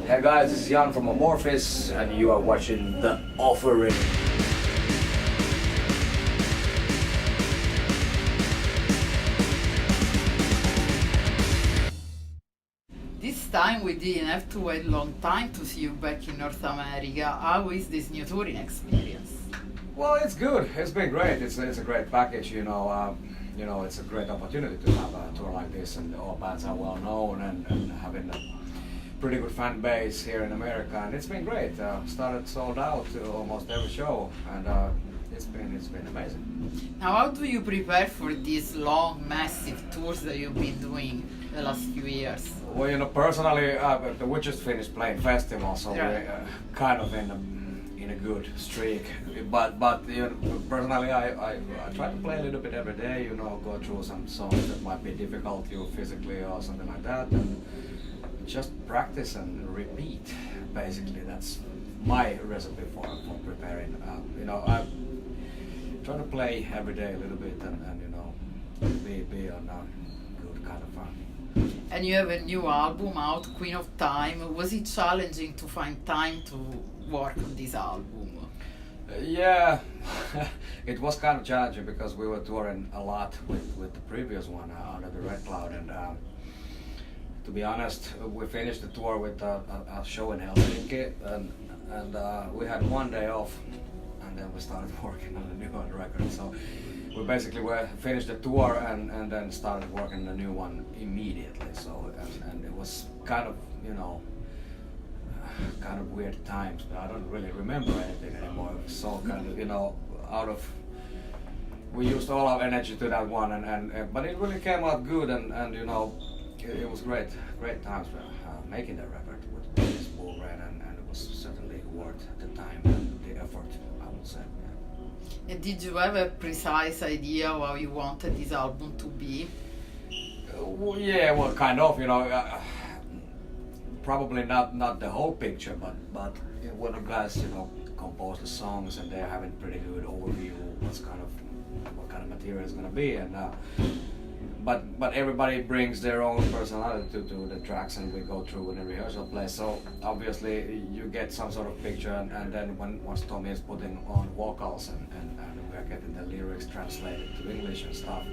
Hey guys, this is Jan from Amorphis, and you are watching The Offering. This time we didn't have to wait a long time to see you back in North America. How is this new touring experience? Well, it's good. It's been great. It's a great package. It's a great opportunity to have a tour like this, and all bands are well known and having a pretty good fan base here in America, and it's been great. Started sold out to almost every show, and it's been amazing. Now, how do you prepare for these long, massive tours that you've been doing the last few years? Well, personally, we just finished playing festivals, so we're kind of in a good streak. But personally, I try to play a little bit every day. Go through some songs that might be difficult physically or something like that, and just practice and repeat. Basically, that's my recipe for preparing. I try to play every day a little bit and be on a good kind of fun. And you have a new album out, Queen of Time. Was it challenging to find time to work on this album? Yeah, it was kind of challenging because we were touring a lot with the previous one, Under the Red Cloud, and to be honest, we finished the tour with a show in Helsinki, and we had one day off, and then we started working on the new record. So we basically finished the tour and then started working on the new one immediately. So and it was kind of kind of weird times, but I don't really remember anything anymore. It was so kind of we used all our energy to that one, but it really came out good, and it was great times making that record with this Bullrain, and it was certainly worth the time and the effort, I would say. Yeah. And did you have a precise idea of how you wanted this album to be? Well, kind of, probably not the whole picture, but when the guys, compose the songs and they're having pretty good overview what kind of material it's gonna be, and but everybody brings their own personality to the tracks, and we go through in a rehearsal place. So obviously you get some sort of picture, and then once Tommy is putting on vocals and we're getting the lyrics translated to English and stuff,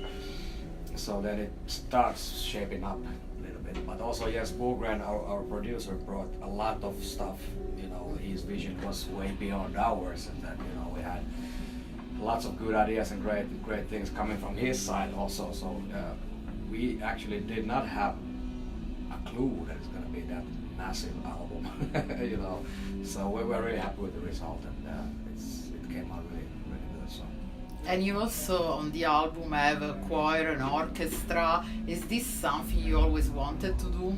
so then it starts shaping up a little bit. But also, yes, Bullrain, our producer, brought a lot of stuff. His vision was way beyond ours, and then we had lots of good ideas and great things coming from his side also. So we actually did not have a clue that it's going to be that massive album, So we were really happy with the result, and it came out really good. So. And you also on the album have a choir and orchestra. Is this something you always wanted to do?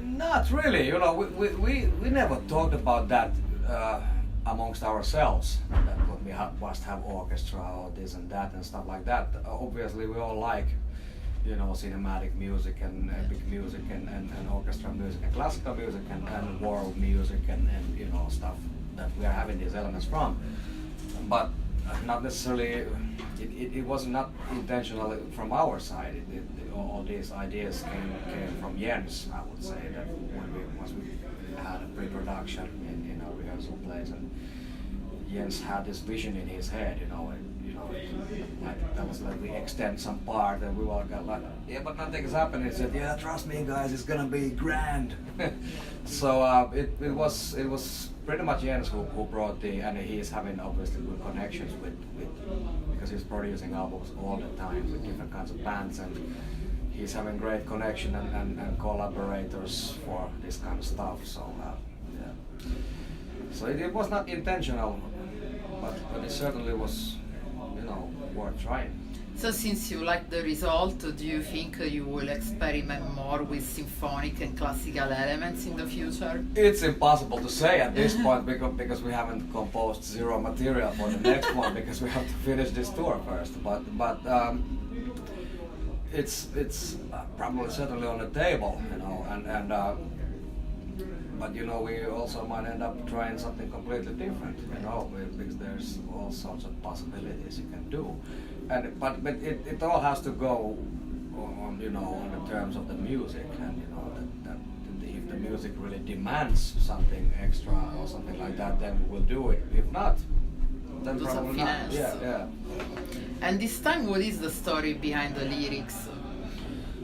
Not really. We never talked about that amongst ourselves, that we must have orchestra or this and that and stuff like that. Obviously, we all like cinematic music and epic music and orchestra music and classical music and world music and stuff that we are having these elements from, but not necessarily. It was not intentional from our side. All these ideas came from Jens, I would say, that once we had a pre-production in our rehearsal place, and Jens had this vision in his head, like that was like we extend some part, and we all got like, but nothing's happening. He said, trust me guys, it's gonna be grand. So it was pretty much Jens who brought and he's having obviously good connections with because he's producing albums all the time with different kinds of bands, and he's having great connection and collaborators for this kind of stuff. So so it was not intentional, but it certainly was worth trying. So since you like the result, do you think you will experiment more with symphonic and classical elements in the future? It's impossible to say at this point because we haven't composed zero material for the next one, because we have to finish this tour first. But it's probably certainly on the table, but we also might end up trying something completely different, because there's all sorts of possibilities you can do, but it all has to go on the terms of the music, and that if the music really demands something extra or something like that, then we'll do it. If not, then Do probably something not. else. Yeah. And this time, what is the story behind the lyrics?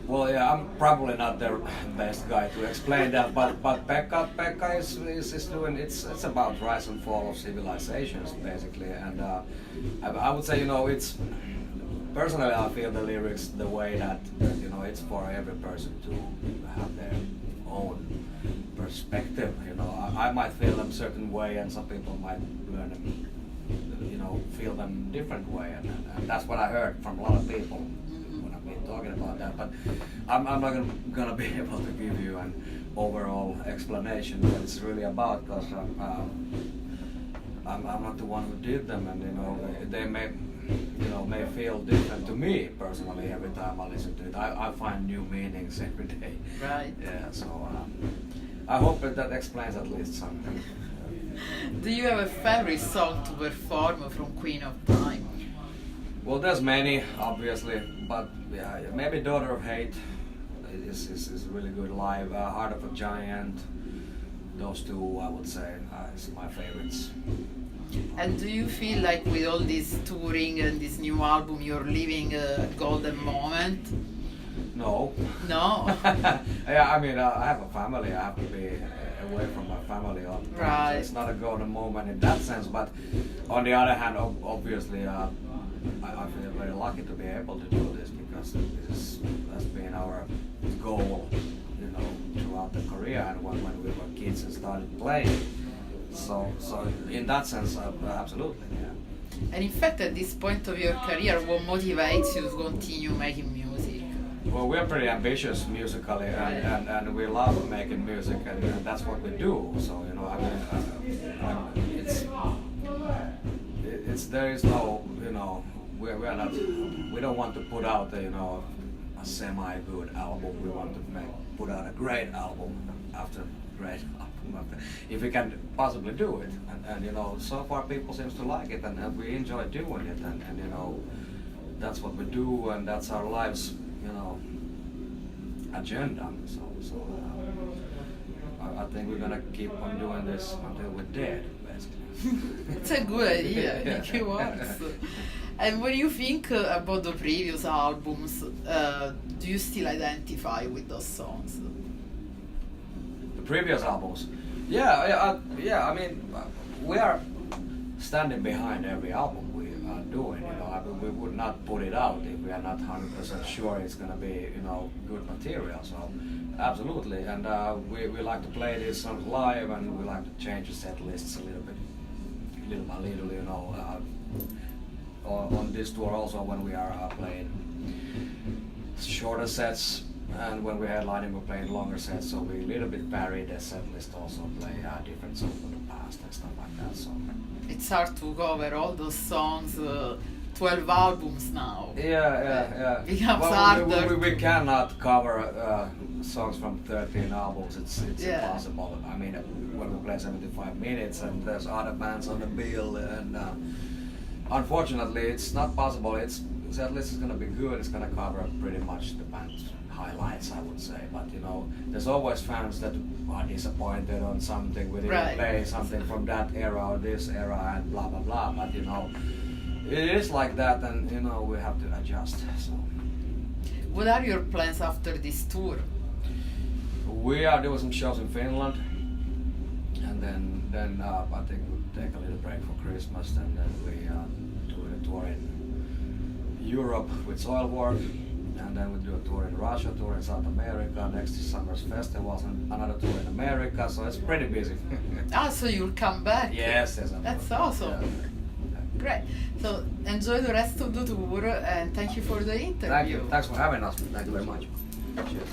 Well, yeah, I'm probably not the best guy to explain that, but Pekka is doing it's about rise and fall of civilizations basically, and I would say it's personally I feel the lyrics the way that it's for every person to have their own perspective. I might feel them certain way, and some people might learn them, feel them different way, and that's what I heard from a lot of people talking about that, but I'm not gonna be able to give you an overall explanation what it's really about, because I'm not the one who did them, and they may feel different to me personally every time I listen to it. I find new meanings every day. Right. Yeah. So I hope that explains at least something. Do you have a favorite song to perform from Queen of Time? Well, there's many, obviously, but yeah, maybe Daughter of Hate is really good live. Heart of a Giant, those two I would say is my favorites. And do you feel like with all this touring and this new album you're living a golden moment? No. No? Yeah, I mean, I have a family. I have to be away from my family all the time. Right. So it's not a golden moment in that sense, but on the other hand, obviously, I feel very lucky to be able to do this, because this has been our goal, throughout the career and when we were kids and started playing. So in that sense, absolutely, yeah. And in fact, at this point of your career, what motivates you to continue making music? Well, we're pretty ambitious musically, and we love making music, and that's what we do. So there is no, we don't want to put out a semi-good album. We want to put out a great album after great album, if we can possibly do it. And so far people seems to like it, and we enjoy doing it, and that's what we do, and that's our lives, agenda. So I think we're gonna keep on doing this until we're dead, basically. It's a good idea. I think it works. And when you think about the previous albums, do you still identify with those songs? The previous albums, yeah. I mean, we are standing behind every album we are doing. We would not put it out if we are not 100% sure it's gonna be good material. So absolutely, and we like to play these songs live, and we like to change the set lists a little bit, little by little. On this tour also, when we are playing shorter sets, and when we're headlining we're playing longer sets, so we a little bit vary the set list, also play different songs from the past and stuff like that. So it's hard to cover all those songs, 12 albums now. Yeah. Becomes harder. We cannot cover songs from 13 albums, it's impossible. I mean, when we play 75 minutes and there's other bands on the bill, and unfortunately, it's not possible. Set list is going to be good. It's going to cover pretty much the band's highlights, I would say. But there's always fans that are disappointed on something. We didn't play something from that era or this era, and blah blah blah. But it is like that, and we have to adjust. So, what are your plans after this tour? We are doing some shows in Finland, and then I think we'll take a little break for Christmas, and then we do a tour in Europe with Soilwork, and then we do a tour in Russia, tour in South America, next is summer's festivals, and another tour in America, so it's pretty busy. So you'll come back? Yes. That's awesome. Yeah. Great. So enjoy the rest of the tour, and thank you for the interview. Thank you. Thanks for having us. Thank you very much. Cheers.